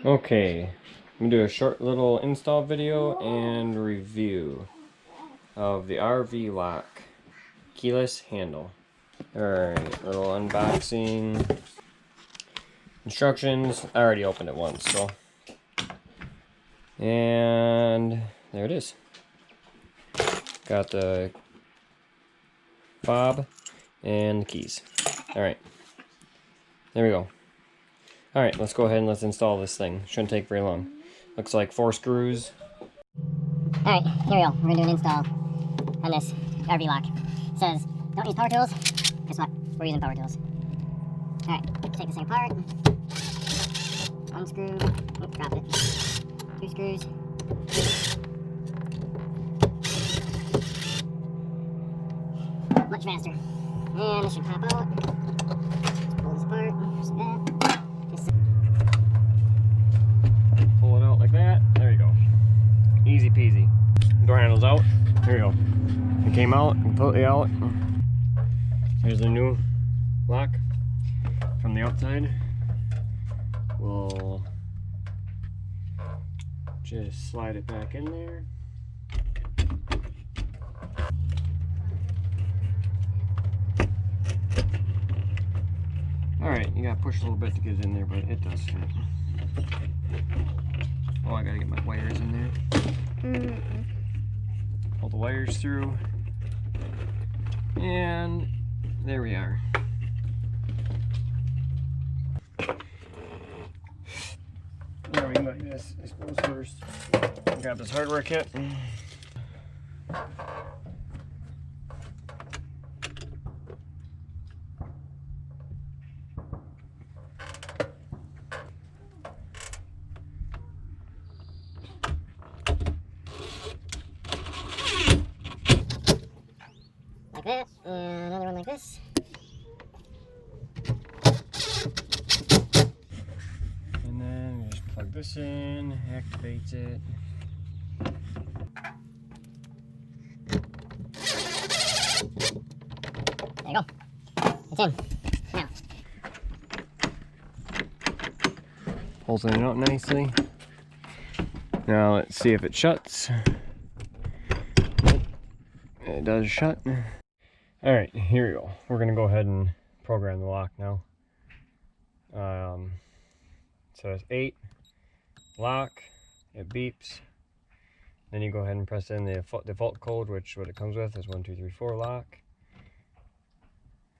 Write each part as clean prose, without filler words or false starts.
Okay, I'm gonna do a short little install video and review of the RVLock keyless handle. Alright, little unboxing. Instructions. I already opened it once, so. And there it is. Got the fob and the keys. Alright, there we go. Alright, let's go ahead and let's install this thing. Shouldn't take very long. Looks like 4 screws. Alright, here we go. We're going to do an install on this RVLock. It says, don't use power tools. Guess what? We're using power tools. Alright, take this thing apart. Unscrew. Oops, dropped it. 2 screws. Much faster. And this should pop out. Let's pull this apart. Just that. Pull it out like that. There you go. Easy peasy. Door handle's out. There you go. It came out completely out. Here's the new lock from the outside. We'll just slide it back in there. Alright, you gotta push a little bit to get it in there, but it does fit. Oh, I gotta get my wires in there. Pull the wires through. And there we are. Now we can like this, I suppose, first. Grab this hardware kit. Like that, and another one like this. And then you just plug this in, activates it. There you go. It's in. Now. Pulls it out nicely. Now let's see if it shuts. It does shut. Alright, here we go. We're going to go ahead and program the lock now. So it's 8, lock, it beeps. Then you go ahead and press in the default code, which what it comes with is 1, 2, 3, 4 lock.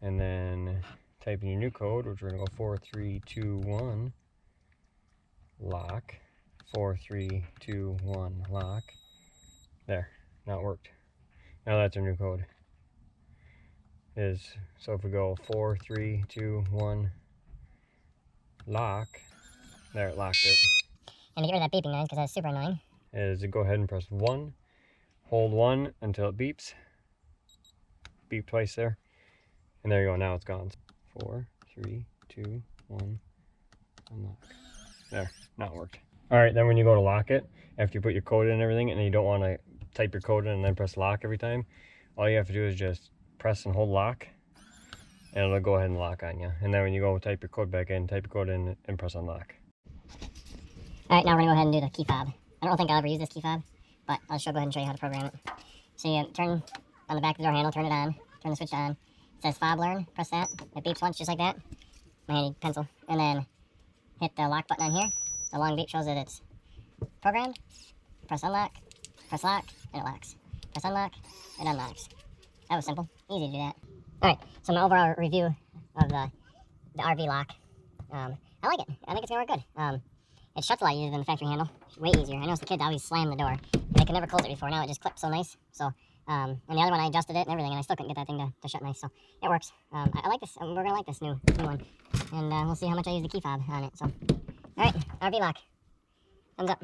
And then type in your new code, which we're going to go 4, 3, 2, 1 lock. 4, 3, 2, 1 lock. There, now it worked. Now that's our new code. So if we go 4, 3, 2, 1 lock, there, it locked it. And to get rid of that beeping noise, because that's super annoying, Is to go ahead and press 1, hold 1 until it beeps. Beep twice there. And there you go, now it's gone. 4, 3, 2, 1 unlock. There, now it worked. Alright, then when you go to lock it, after you put your code in and everything, and you don't want to type your code in and then press lock every time, all you have to do is just press and hold lock, and it'll go ahead and lock on you. And then when you go type your code back in, type your code in and press unlock. Alright, now we're going to go ahead and do the key fob. I don't think I'll ever use this key fob, but I'll go ahead and show you how to program it. So you turn on the back of the door handle, turn it on, turn the switch on. It says fob learn, press that. It beeps once just like that. My handy pencil. And then hit the lock button on here. The long beep shows that it's programmed. Press unlock, press lock, and it locks. Press unlock, it unlocks. That was simple. Easy to do that. Alright, so my overall review of the RVLock. I like it. I think it's going to work good. It shuts a lot easier than the factory handle. Way easier. I noticed the kids always slam the door. They could never close it before. Now it just clips so nice. So, and the other one I adjusted it and everything, and I still couldn't get that thing to shut nice. So it works. I like this. We're gonna like this new one, and we'll see how much I use the key fob on it. So, all right, RVLock. Thumbs up.